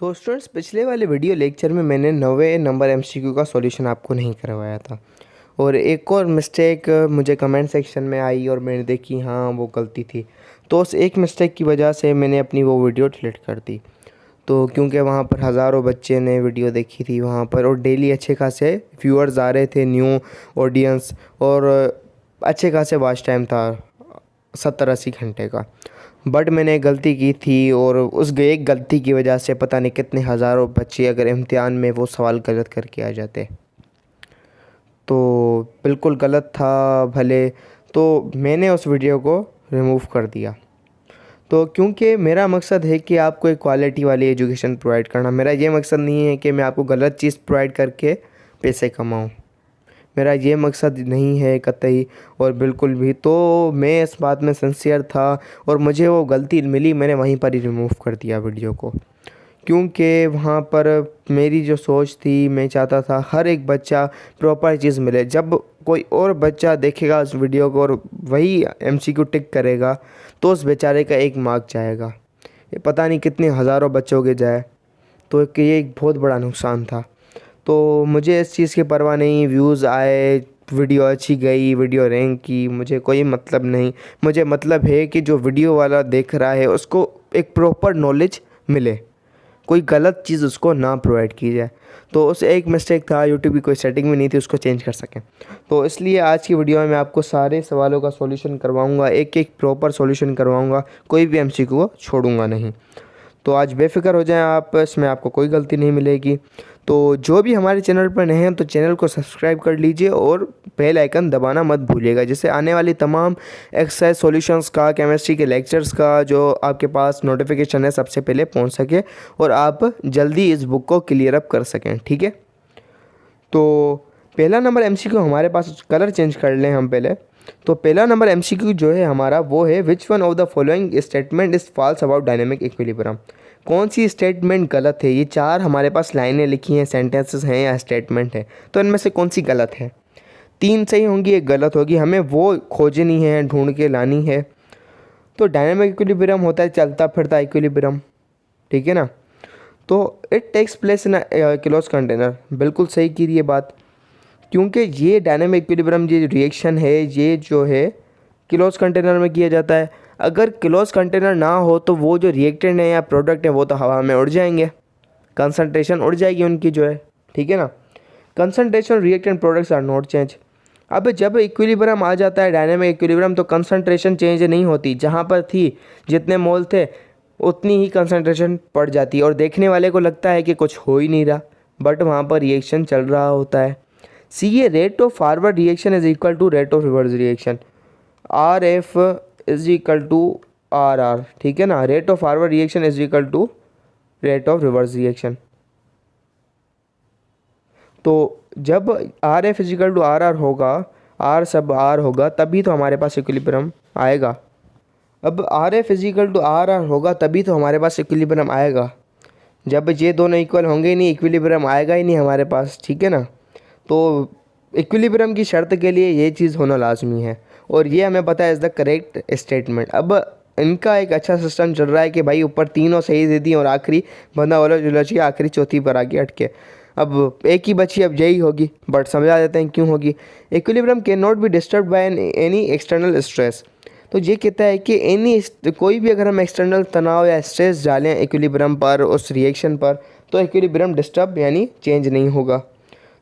तो स्टूडेंट्स, पिछले वाले वीडियो लेक्चर में मैंने 90 नंबर एमसीक्यू का सॉल्यूशन आपको नहीं करवाया था और एक और मिस्टेक मुझे कमेंट सेक्शन में आई और मैंने देखी हाँ वो गलती थी। तो उस एक मिस्टेक की वजह से मैंने अपनी वो वीडियो डिलीट कर दी। तो क्योंकि वहाँ पर हज़ारों बच्चे ने वीडियो देखी थी वहाँ पर और डेली अच्छे खासे व्यूअर्स आ रहे थे, न्यू ऑडियंस, और अच्छे खासे वॉच टाइम था 70-80 घंटे का। बट मैंने एक गलती की थी और उस एक गलती की वजह से पता नहीं कितने हज़ारों बच्चे अगर इम्तिहान में वो सवाल गलत करके आ जाते। तो बिल्कुल गलत था भले, तो मैंने उस वीडियो को रिमूव कर दिया। तो क्योंकि मेरा मकसद है कि आपको एक क्वालिटी वाली एजुकेशन प्रोवाइड करना। मेरा ये मकसद नहीं है कि मैं आपको गलत चीज़ प्रोवाइड करके पैसे कमाऊँ। मेरा ये मकसद नहीं है कतई और बिल्कुल भी। तो मैं इस बात में सिंसियर था और मुझे वो गलती मिली, मैंने वहीं पर ही रिमूव कर दिया वीडियो को। क्योंकि वहाँ पर मेरी जो सोच थी, मैं चाहता था हर एक बच्चा प्रॉपर चीज़ मिले। जब कोई और बच्चा देखेगा उस वीडियो को और वही एमसीक्यू टिक करेगा तो उस बेचारे का एक मार्क जाएगा, ये पता नहीं कितने हज़ारों बच्चों के जाए। तो ये एक बहुत बड़ा नुकसान था। तो मुझे इस चीज़ की परवाह नहीं, व्यूज़ आए, वीडियो अच्छी गई, वीडियो रैंक की, मुझे कोई मतलब नहीं। मुझे मतलब है कि जो वीडियो वाला देख रहा है उसको एक प्रॉपर नॉलेज मिले, कोई गलत चीज़ उसको ना प्रोवाइड की जाए। तो उस एक मिस्टेक था, यूट्यूब की कोई सेटिंग भी नहीं थी उसको चेंज कर सकें। तो इसलिए आज की वीडियो में मैं आपको सारे सवालों का सॉल्यूशन करवाऊंगा, एक एक प्रॉपर सॉल्यूशन करवाऊंगा, कोई भी एमसीक्यू को छोड़ूंगा नहीं। तो आज बेफिक्र हो जाएं आप, इसमें आपको कोई गलती नहीं मिलेगी। तो जो भी हमारे चैनल पर नए हैं तो चैनल को सब्सक्राइब कर लीजिए और बेल आइकन दबाना मत भूलिएगा, जिससे आने वाली तमाम एक्सरसाइज सॉल्यूशंस का, केमिस्ट्री के लेक्चर्स का जो आपके पास नोटिफिकेशन है सबसे पहले पहुंच सके और आप जल्दी इस बुक को क्लियर अप कर सकें। ठीक है, तो पहला नंबर एमसीक्यू हमारे पास, कलर चेंज कर लें हम पहले। तो पहला नंबर एमसीक्यू जो है हमारा वो है, which one of the following statement is false about dynamic equilibrium. कौन सी स्टेटमेंट गलत है? ये चार हमारे पास लाइनें लिखी हैं, सेंटेंसेस हैं या स्टेटमेंट है, तो इनमें से कौन सी गलत है? तीन सही होंगी, एक गलत होगी, हमें वो खोजनी है, ढूंढ के लानी है। तो डायनेमिक इक्विलिब्रियम होता है चलता फिरता इक्विलिब्रियम, ठीक है ना। तो it takes place in close container, बिल्कुल सही की ये बात, क्योंकि ये डायनेमिक इक्विलिब्रियम ये रिएक्शन है ये जो है क्लोज कंटेनर में किया जाता है। अगर क्लोज कंटेनर ना हो तो वो जो रिएक्टेंट है या प्रोडक्ट है वो तो हवा में उड़ जाएंगे, कंसंट्रेशन उड़ जाएगी उनकी जो है, ठीक है ना। Concentration reactant products are not change. अब जब इक्विलिब्रियम आ जाता है डायनेमिक इक्विलिब्रियम तो कंसंट्रेशन चेंज नहीं होती, जहाँ पर थी जितने मोल थे उतनी ही कंसंट्रेशन पड़ जाती है और देखने वाले को लगता है कि कुछ हो ही नहीं रहा, बट वहाँ पर रिएक्शन चल रहा होता है। C a rate of forward reaction is equal to rate of reverse reaction, r f is equal to r r, ठीक है ना। Rate of forward reaction is equal to rate of reverse reaction. तो जब r f equal to r r होगा, r sub r होगा, तभी तो हमारे पास इक्विलिब्रियम आएगा। अब r f equal to r r होगा तभी तो हमारे पास इक्विलिब्रियम आएगा। जब ये दोनों इक्वल होंगे ही नहीं, इक्विलिब्रियम आएगा ही नहीं हमारे पास, ठीक है ना। तो इक्विलिब्रियम की शर्त के लिए ये चीज़ होना लाजमी है और ये हमें पता है इज़ द करेक्ट स्टेटमेंट। अब इनका एक अच्छा सिस्टम चल रहा है कि भाई ऊपर तीनों सही दे दी और आखिरी बंदा उलझ उलझ के आखिरी चौथी पर आके अटके। अब एक ही बची, अब यही होगी, बट समझा देते हैं क्यों होगी। Equilibrium can not be disturb by any external stress. तो ये कहता है कि कोई भी अगर हम एक्सटर्नल तनाव या स्ट्रेस डालें इक्विलिब्रियम पर, उस रिएक्शन पर, तो इक्विलिब्रियम डिस्टर्ब यानी चेंज नहीं होगा।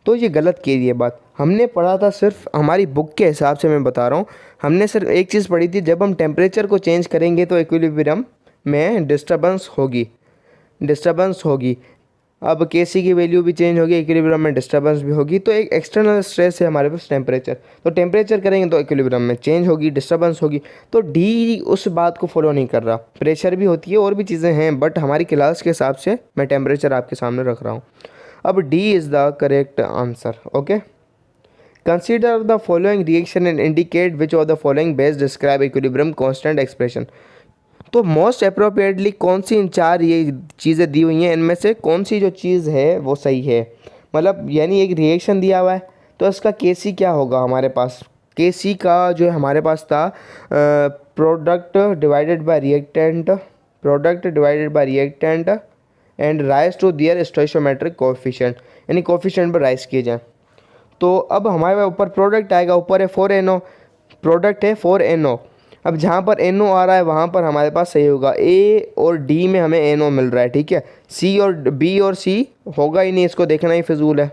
तो ये गलत की ये बात हमने पढ़ा था, सिर्फ हमारी बुक के हिसाब से मैं बता रहा हूँ। हमने सिर्फ एक चीज़ पढ़ी थी, जब हम टेम्परेचर को चेंज करेंगे तो इक्विलिब्रियम में डिस्टर्बेंस होगी। अब केसी की वैल्यू भी चेंज होगी, इक्विलिब्रियम में डिस्टर्बेंस भी होगी। तो एक एक्सटर्नल स्ट्रेस है हमारे पास टेम्परेचर, तो टेम्परेचर करेंगे तो इक्विलिब्रियम में चेंज होगी, डिस्टर्बेंस होगी। तो डी उस बात को फॉलो नहीं कर रहा। प्रेशर भी होती है और भी चीज़ें हैं, बट हमारी क्लास के हिसाब से मैं टेम्परेचर आपके सामने रख रहा हूँ। अब D is the correct answer. Okay, consider the following reaction and indicate which of the following best describe equilibrium constant expression. तो मोस्ट अप्रोप्रिएटली कौन सी इन चार ये चीज़ें दी हुई हैं, इनमें से कौन सी जो चीज़ है वो सही है? मतलब यानी एक रिएक्शन दिया हुआ है तो इसका केसी क्या होगा हमारे पास? केसी का जो हमारे पास था product divided by reactant, and raise to their stoichiometric coefficient, यानी कोएफिशिएंट पर राइज किए जाएँ। तो अब हमारे पास ऊपर प्रोडक्ट आएगा, ऊपर है 4NO, प्रोडक्ट है 4NO। अब जहाँ पर NO आ रहा है वहाँ पर हमारे पास सही होगा, A और D में हमें NO मिल रहा है, ठीक है। C और B और C होगा ही नहीं, इसको देखना ही फिजूल है।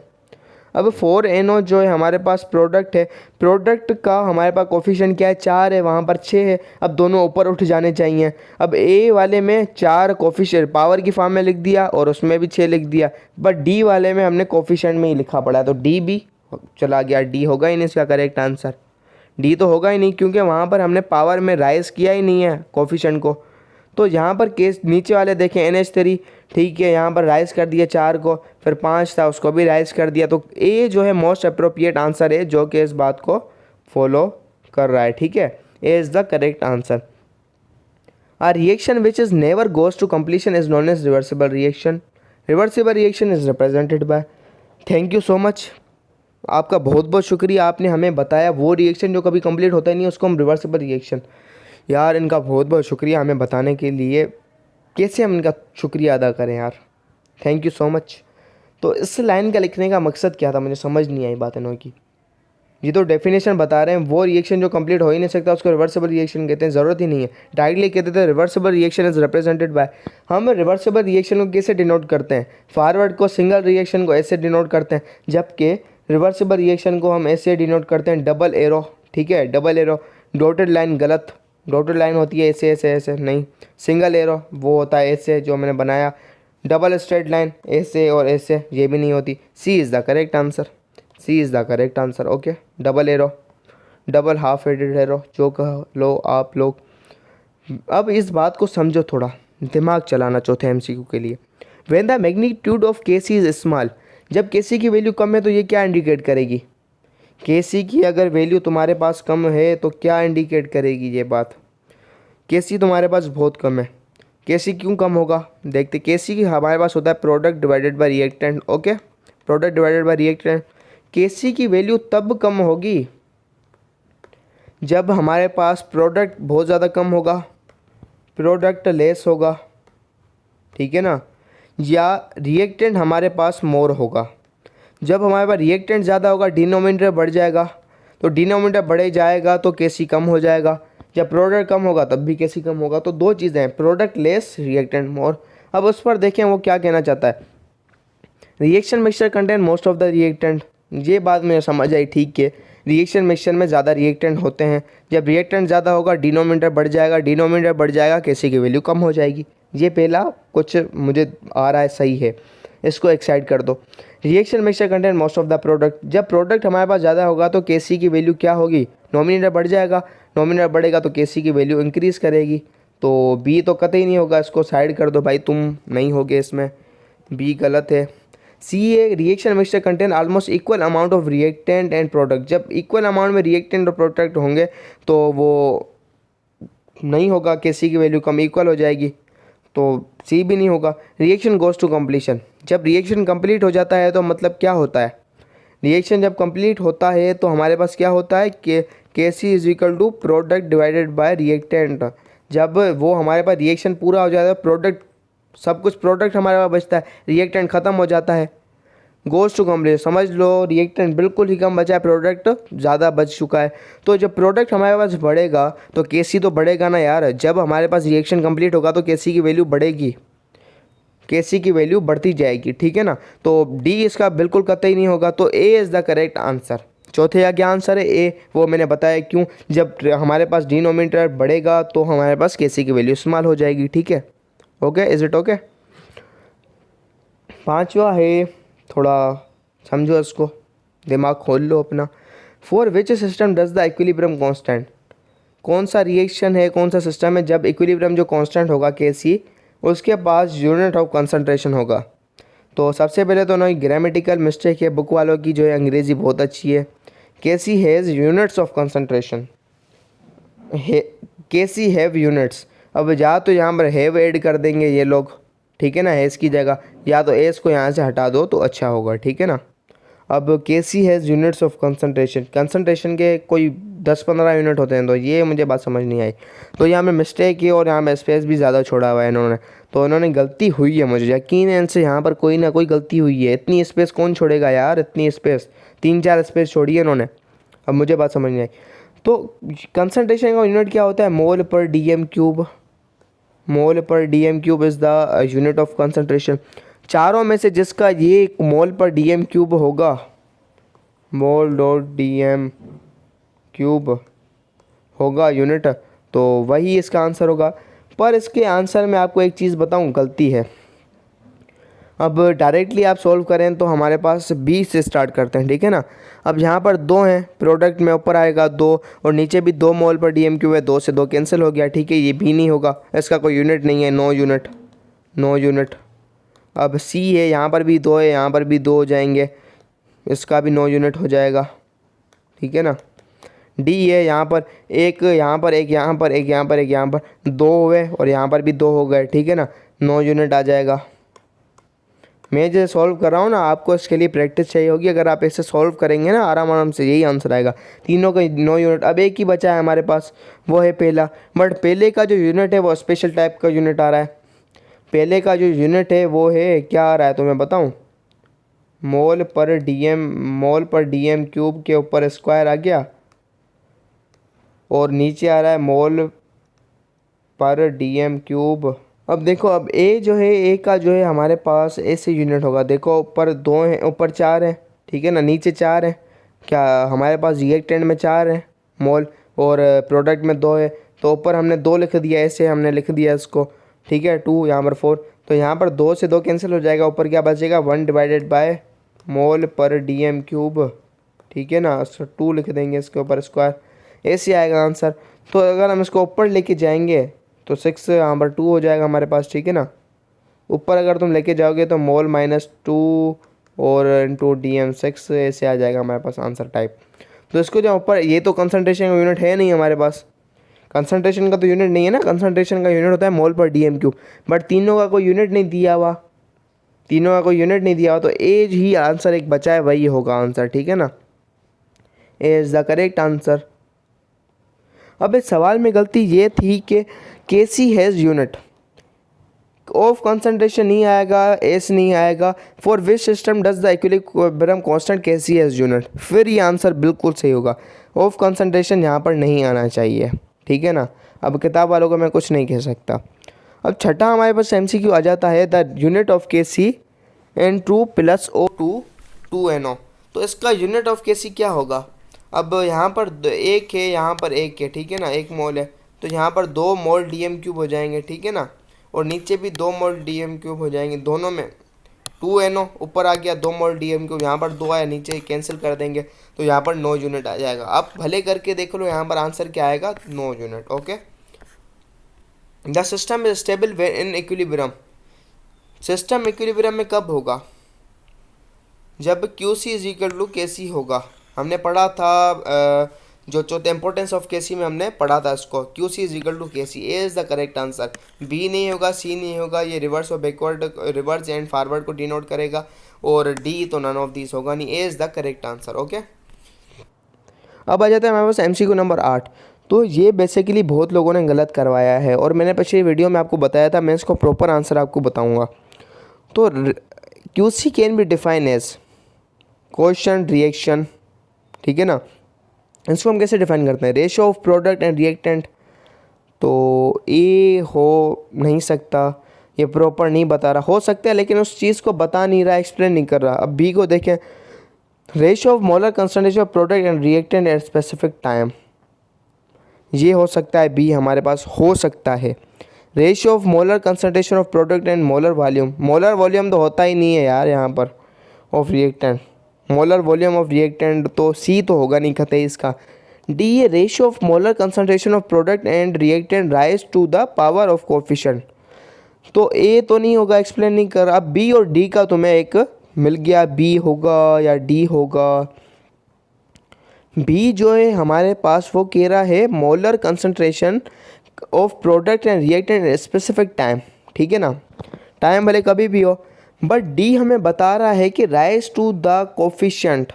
अब 4NO जो है हमारे पास प्रोडक्ट है, प्रोडक्ट का हमारे पास कोफिशिएंट क्या है, 4 है, वहाँ पर 6 है। अब दोनों ऊपर उठ जाने चाहिए। अब A वाले में 4 कोफिशिएंट पावर की फॉर्म में लिख दिया और उसमें भी 6 लिख दिया, बट D वाले में हमने कोफिशिएंट में ही लिखा पड़ा है, तो D भी चला गया, D होगा ही नहीं इसका करेक्ट आंसर। D तो होगा ही नहीं क्योंकि वहाँ पर हमने पावर में राइज किया ही नहीं है कोफिशिएंट को। तो यहाँ पर केस नीचे वाले देखें NH3, ठीक है, यहाँ पर राइज कर दिया 4 को, फिर 5 था उसको भी राइज कर दिया। तो A जो है मोस्ट अप्रोप्रिएट आंसर है जो कि इस बात को फॉलो कर रहा है, ठीक है। A is the correct answer. A reaction which is never goes to completion is known as reversible reaction. Reversible reaction is represented by, thank you so much, आपका बहुत बहुत शुक्रिया, आपने हमें बताया वो रिएक्शन जो कभी कंप्लीट होता ही नहीं उसको हम रिवर्सिबल रिएक्शन। यार इनका बहुत बहुत शुक्रिया हमें बताने के लिए, कैसे हम इनका शुक्रिया अदा करें यार, थैंक यू सो मच। तो इस लाइन का लिखने का मकसद क्या था, मुझे समझ नहीं आई बात इन्हों की। ये तो डेफिनेशन बता रहे हैं, वो रिएक्शन जो कंप्लीट हो ही नहीं सकता उसको रिवर्सिबल रिएक्शन कहते हैं, ज़रूरत ही नहीं है, डायरेक्टली कहते थे reversible reaction is represented by. हम रिवर्सिबल रिएक्शन को कैसे डिनोट करते हैं, फॉरवर्ड को सिंगल रिएक्शन को ऐसे डिनोट करते हैं, जबकि रिवर्सिबल रिएक्शन को हम ऐसे डिनोट करते हैं डबल एरो, ठीक है, डबल एरो। डॉटेड लाइन गलत, डॉटेड लाइन होती है ऐसे ऐसे ऐसे नहीं, सिंगल एरो वो होता है ऐसे जो मैंने बनाया, डबल स्ट्रेट लाइन ऐसे और ऐसे ये भी नहीं होती। C is the correct answer, C is the correct answer, okay. Double arrow, double half headed arrow जो कह लो आप लोग। अब इस बात को समझो, थोड़ा दिमाग चलाना चौथे MCQ के लिए। When the magnitude of KC is small, जब KC की वैल्यू कम है तो ये क्या इंडिकेट करेगी, KC की अगर वैल्यू तुम्हारे पास कम है तो क्या इंडिकेट करेगी ये बात, KC तुम्हारे पास बहुत कम है। KC क्यों कम होगा, देखते। KC की हमारे पास होता है product divided by reactant, okay, product divided by reactant. KC की वैल्यू तब कम होगी जब हमारे पास प्रोडक्ट बहुत ज़्यादा कम होगा, प्रोडक्ट लेस होगा, ठीक है ना, या रिएक्टेंट हमारे पास मोर होगा। जब हमारे पास रिएक्टेंट ज़्यादा होगा डिनोमिनेटर बढ़ जाएगा, तो डिनोमिनेटर बढ़े जाएगा तो KC कम हो जाएगा। जब प्रोडक्ट कम होगा तब भी KC कम होगा। तो दो चीज़ें हैं, प्रोडक्ट लेस, रिएक्टेंट मोर। अब उस पर देखें वो क्या कहना चाहता है। Reaction mixture contain most of the reactant, ये बात मुझे समझ आई, ठीक है, रिएक्शन मिक्सचर में ज़्यादा रिएक्टेंट होते हैं। जब रिएक्टेंट ज़्यादा होगा डिनोमिनेटर बढ़ जाएगा, डिनोमिनेटर बढ़ जाएगा KC की वैल्यू कम हो जाएगी। ये पहला कुछ मुझे आ रहा है, सही है, इसको एक्साइड कर दो। Reaction mixture contain most of the product, जब प्रोडक्ट हमारे पास ज़्यादा होगा तो KC की वैल्यू क्या होगी, नॉमिनेटर बढ़ जाएगा, नॉमिनेटर बढ़ेगा तो KC की वैल्यू इंक्रीज़ करेगी। तो B तो कतई नहीं होगा, इसको साइड कर दो भाई, तुम नहीं होगे इसमें, B गलत है। C a reaction mixture contain almost equal amount of reactant and product, जब इक्वल अमाउंट में रिएक्टेंट और प्रोडक्ट होंगे तो वो नहीं होगा, KC की वैल्यू कम, इक्वल हो जाएगी, तो सी भी नहीं होगा। रिएक्शन गोज टू कंप्लीशन, जब रिएक्शन कंप्लीट हो जाता है तो मतलब क्या होता है, रिएक्शन जब कंप्लीट होता है तो हमारे पास क्या होता है कि KC is equal to product divided by reactant. जब वो हमारे पास रिएक्शन पूरा हो जाता है, प्रोडक्ट सब कुछ प्रोडक्ट हमारे पास बचता है, रिएक्टेंट ख़त्म हो जाता है, गोज टू कंप्लीशन। समझ लो रिएक्टेंट बिल्कुल ही कम बचा है, प्रोडक्ट ज़्यादा बच चुका है। तो जब प्रोडक्ट हमारे पास बढ़ेगा तो KC तो बढ़ेगा ना यार, जब हमारे पास रिएक्शन कंप्लीट होगा तो KC की वैल्यू बढ़ेगी, KC की वैल्यू बढ़ती जाएगी, ठीक है ना। तो D इसका बिल्कुल कतई नहीं होगा, तो A is the correct answer. चौथे का क्या आंसर है, A, वो मैंने बताया क्यों, जब हमारे पास डिनोमिनेटर बढ़ेगा तो हमारे पास KC की वैल्यू स्मॉल हो जाएगी, ठीक है, ओके, इज इट ओके। पांचवा है, थोड़ा समझो इसको, दिमाग खोल लो अपना। For which system does the equilibrium constant, कौन सा रिएक्शन है, कौन सा सिस्टम है जब इक्विलिब्रियम जो कांस्टेंट होगा KC, उसके पास यूनिट ऑफ कंसंट्रेशन होगा। तो सबसे पहले तो ना ग्रामेटिकल मिस्टेक है बुक वालों की, जो है अंग्रेज़ी बहुत अच्छी है। KC has units of concentration, KC have units. अब या तो यहाँ पर हैव ऐड कर देंगे ये लोग, ठीक है ना, हैज़ की जगह, या तो एस को यहाँ से हटा दो तो अच्छा होगा, ठीक है ना। अब Kc has units of concentration, concentration के कोई 10-15 यूनिट होते हैं, तो ये मुझे बात समझ नहीं आई। तो यहाँ में मिस्टेक है और यहाँ में स्पेस भी ज़्यादा छोड़ा हुआ है इन्होंने, तो इन्होंने गलती हुई है, मुझे यकीन है इनसे यहाँ पर कोई ना कोई गलती हुई है। इतनी स्पेस कौन छोड़ेगा यार, इतनी स्पेस, 3-4 स्पेस छोड़ी है इन्होंने। अब मुझे बात समझ नहीं आई। तो कंसंट्रेशन का यूनिट क्या होता है, मोल पर डीएम क्यूब। मोल पर dm cube is the unit of concentration. चारों में से जिसका ये मोल पर डीएम क्यूब होगा, मोल डॉट डीएम क्यूब होगा यूनिट, तो वही इसका आंसर होगा। पर इसके आंसर में आपको एक चीज़ बताऊं, गलती है। अब डायरेक्टली आप सॉल्व करें तो हमारे पास 20 से स्टार्ट करते हैं, ठीक है ना। अब यहाँ पर 2 हैं, प्रोडक्ट में ऊपर आएगा 2 और नीचे भी 2 मोल पर डीएम क्यूब है, 2 से 2 कैंसिल हो गया, ठीक है। ये भी नहीं होगा, इसका कोई यूनिट नहीं है, नो यूनिट, नो यूनिट। अब सी है, यहाँ पर भी 2 है, यहाँ पर भी 2 हो जाएंगे, इसका भी नो यूनिट हो जाएगा, ठीक है ना। डी है, यहाँ पर एक, यहाँ पर एक, यहाँ पर एक, यहाँ पर एक, यहाँ पर 2 हुए और यहाँ पर भी 2 हो गए, ठीक है ना, नो यूनिट आ जाएगा। मैं जो सॉल्व कर रहा हूँ ना, आपको इसके लिए प्रैक्टिस चाहिए होगी। अगर आप इसे सॉल्व करेंगे ना आराम आराम से, यही आंसर आएगा, तीनों का 9 यूनिट। अब एक ही बचा है हमारे पास, वो है पहला। बट पहले का जो यूनिट है वो स्पेशल टाइप का यूनिट आ रहा है। पहले का जो यूनिट है वो है, क्या आ रहा है तो मैं बताऊँ, मोल पर डीएम क्यूब के ऊपर स्क्वायर आ गया और नीचे आ रहा है मोल पर डीएम क्यूब। अब देखो, अब ए जो है, ए का जो है हमारे पास ऐसे यूनिट होगा। देखो ऊपर 2 हैं, ऊपर 4 हैं, ठीक है ना, नीचे 4 हैं। क्या हमारे पास रिएक्टेंट में 4 हैं मोल और प्रोडक्ट में 2 है, तो ऊपर हमने 2 लिख दिया, ऐसे हमने लिख दिया इसको, ठीक है। 2 यहाँ पर 4, तो यहाँ पर 2 से 2 कैंसिल हो जाएगा, ऊपर क्या बचेगा, 1 डिवाइडेड बाय मोल पर डीएम क्यूब, ठीक है ना। 2 लिख देंगे इसके ऊपर स्क्वायर, ऐसे आएगा आंसर। तो अगर हम इसको ऊपर लेके जाएंगे तो 6 यहाँ पर 2 हो जाएगा हमारे पास, ठीक है ना। ऊपर अगर तुम लेके जाओगे तो मोल -2 और इंटू डीएम 6, ऐसे आ जाएगा हमारे पास आंसर टाइप। तो इसको जो ऊपर, ये तो कंसंट्रेशन का यूनिट है नहीं हमारे पास, कंसंट्रेशन का तो यूनिट नहीं है ना, कंसंट्रेशन का यूनिट होता है मोल पर डीएम क्यूब। बट तीनों का कोई यूनिट नहीं दिया हुआ, तीनों का कोई यूनिट नहीं दिया हुआ, तो एज ही आंसर एक बचा है, वही होगा आंसर, ठीक है ना। ए इज़ द करेक्ट आंसर। अब इस सवाल में गलती ये थी कि Kc has unit of concentration नहीं आएगा, एस नहीं आएगा। For which system does the equilibrium constant Kc has unit, फिर ये आंसर बिल्कुल सही होगा। ऑफ कंसंट्रेशन यहाँ पर नहीं आना चाहिए, ठीक है ना। अब किताब वालों को मैं कुछ नहीं कह सकता। अब छठा हमारे पास MCQ आ जाता है, the unit of Kc N2 + O2 2NO। तो इसका यूनिट ऑफ Kc क्या होगा। अब यहाँ पर 1 है, यहाँ पर 1 है, ठीक है ना, 1 मोल है, तो यहाँ पर 2 मोल डीएम क्यूब हो जाएंगे, ठीक है ना। और नीचे भी 2 मोल डीएम क्यूब हो जाएंगे, दोनों में 2NO ऊपर आ गया, 2 मोल डीएम क्यूब, यहाँ पर 2 आया, नीचे कैंसिल कर देंगे तो यहाँ पर 9 यूनिट आ जाएगा। आप भले करके देख लो, यहाँ पर आंसर क्या आएगा, 9 unit. Okay, the system is stable in equilibrium. System equilibrium में कब होगा, जब QC = Kc होगा। हमने पढ़ा था जो चौथे इंपॉर्टेंस ऑफ Kc में हमने पढ़ा था इसको, QC = Kc। A is the correct answer. B नहीं होगा, सी नहीं होगा, ये रिवर्स और बैकवर्ड, रिवर्स एंड फॉरवर्ड को डिनोट करेगा, और डी तो नन ऑफ दिस होगा नहीं। A is the correct answer. Okay, अब आ जाता है हमारे पास MCQ नंबर 8। तो ये बेसिकली बहुत लोगों ने गलत करवाया है और मैंने पिछली वीडियो में आपको बताया था, मैं इसको प्रॉपर आंसर आपको बताऊँगा। तो QC can be define as question reaction, ठीक है ना। इसको हम कैसे डिफाइन करते हैं, ratio of product and reactant. तो ए हो नहीं सकता, ये प्रॉपर नहीं बता रहा, हो सकता है लेकिन उस चीज़ को बता नहीं रहा, एक्सप्लेन नहीं कर रहा। अब बी को देखें, ratio of molar concentration of product and reactant at specific time, ये हो सकता है, बी हमारे पास हो सकता है। Ratio of molar concentration of product and molar volume, molar volume तो होता ही नहीं है यार यहाँ पर, of reactant, molar volume of reactant, तो सी तो होगा नहीं कतई इसका। डी ये ratio of molar concentration of product and reactant raise to the power of coefficient, तो ए तो नहीं होगा, एक्सप्लेन नहीं कर। अब बी और डी का तुम्हें एक मिल गया, बी होगा या डी होगा। बी जो है हमारे पास वो कह रहा है molar concentration of product and reactant at specific time, ठीक है ना। टाइम भले कभी भी हो, बट डी हमें बता रहा है कि राइज टू द कोफिशिएंट।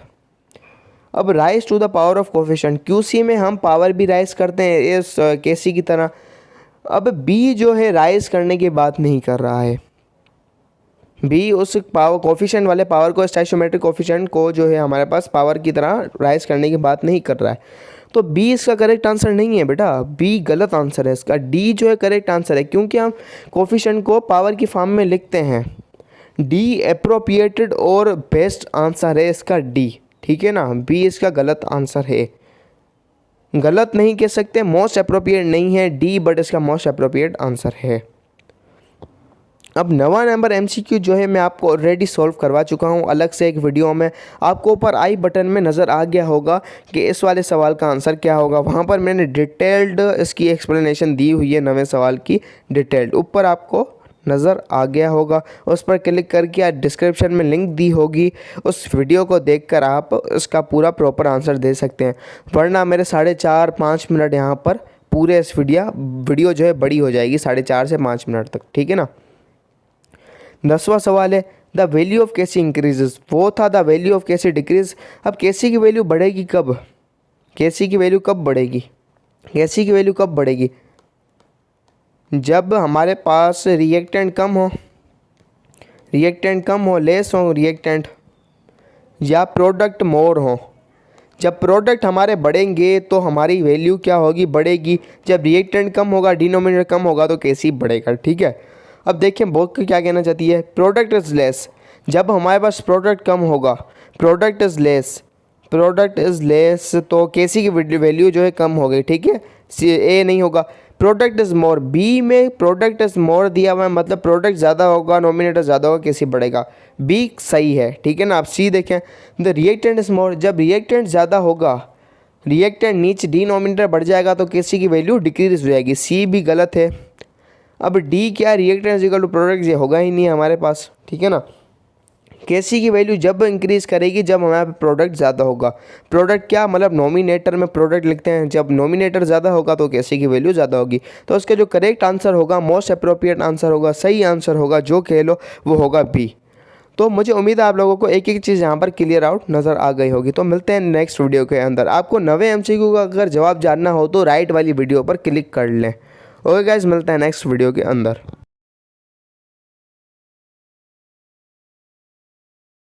अब raise to the power of coefficient, QC में हम पावर भी राइज करते हैं इस केसी की तरह। अब बी जो है राइज करने की बात नहीं कर रहा है, बी उस पावर कोफिशिएंट वाले पावर को, स्टोइचोमेट्रिक कोफिशिएंट को जो है हमारे पास पावर की तरह राइज करने की बात नहीं कर रहा है। तो बी इसका करेक्ट आंसर नहीं है बेटा, बी गलत आंसर है इसका। डी जो है करेक्ट आंसर है, क्योंकि हम कोफिशिएंट को पावर की फॉर्म में लिखते हैं। डी अप्रोप्रिएटेड और बेस्ट आंसर है इसका डी, ठीक है ना। बी इसका गलत आंसर है, गलत नहीं कह सकते, मोस्ट अप्रोप्रिएट नहीं है डी, बट इसका मोस्ट अप्रोप्रिएट आंसर है। अब 9वां नंबर एमसीक्यू जो है मैं आपको ऑलरेडी सॉल्व करवा चुका हूँ अलग से एक वीडियो में। आपको ऊपर आई बटन में नज़र आ गया होगा कि इस वाले सवाल का आंसर क्या होगा। वहाँ पर मैंने डिटेल्ड इसकी एक्सप्लेनेशन दी हुई है 9वें सवाल की डिटेल्ड, ऊपर आपको नज़र आ गया होगा। उस पर क्लिक करके या डिस्क्रिप्शन में लिंक दी होगी, उस वीडियो को देखकर आप इसका पूरा प्रॉपर आंसर दे सकते हैं। वरना मेरे 4.5-5 मिनट यहाँ पर पूरे इस वीडियो जो है बड़ी हो जाएगी 4.5 से 5 मिनट तक, ठीक है ना। 10वां सवाल है the value of KC increases, वो था the value of KC decrease. अब केसी की वैल्यू बढ़ेगी कब, केसी की वैल्यू कब बढ़ेगी, केसी की वैल्यू कब बढ़ेगी? जब हमारे पास रिएक्टेंट कम हो, रिएक्टेंट कम हो, लेस हो रिएक्टेंट, या प्रोडक्ट मोर हो। जब प्रोडक्ट हमारे बढ़ेंगे तो हमारी वैल्यू क्या होगी, बढ़ेगी। जब रिएक्टेंट कम होगा, डिनोमिनेटर कम होगा, तो केसी बढ़ेगा, ठीक है। अब देखिए बुक क्या कहना चाहती है, प्रोडक्ट इज़ लेस। जब हमारे पास प्रोडक्ट कम होगा, product is less, product is less, तो केसी की वैल्यू जो है कम हो गई, ठीक है। ए नहीं होगा। प्रोडक्ट इज़ मोर, बी में प्रोडक्ट इज़ मोर दिया हुआ है, मतलब प्रोडक्ट ज़्यादा होगा, नोमिनेटर ज़्यादा होगा, केसी बढ़ेगा। बी सही है, ठीक है ना। आप सी देखें, द रिएक्टेंट इज़ मोर, जब रिएक्टेंट ज़्यादा होगा, रिएक्टेंट नीचे डिनोमिनेटर बढ़ जाएगा तो केसी की वैल्यू डिक्रीज हो जाएगी। सी भी गलत है। अब डी क्या, रिएक्टेंट इक्वल टू प्रोडक्ट, ये होगा ही नहीं हमारे पास, ठीक है ना। केसी की वैल्यू जब इंक्रीज करेगी जब हमारे प्रोडक्ट ज़्यादा होगा। प्रोडक्ट क्या मतलब नोमिनेटर में प्रोडक्ट लिखते हैं, जब नोमिनेटर ज़्यादा होगा तो केसी की वैल्यू ज़्यादा होगी। तो उसका जो करेक्ट आंसर होगा, मोस्ट अप्रोप्रिएट आंसर होगा, सही आंसर होगा, जो कह लो वो होगा बी। तो मुझे उम्मीद है आप लोगों को एक एक चीज़ यहाँ पर क्लियर आउट नज़र आ गई होगी। तो मिलते हैं नेक्स्ट वीडियो के अंदर। आपको 9वें एमसीक्यू का अगर जवाब जानना हो तो राइट वाली वीडियो पर क्लिक कर लें। ओके गाइस, मिलते हैं नेक्स्ट वीडियो के अंदर।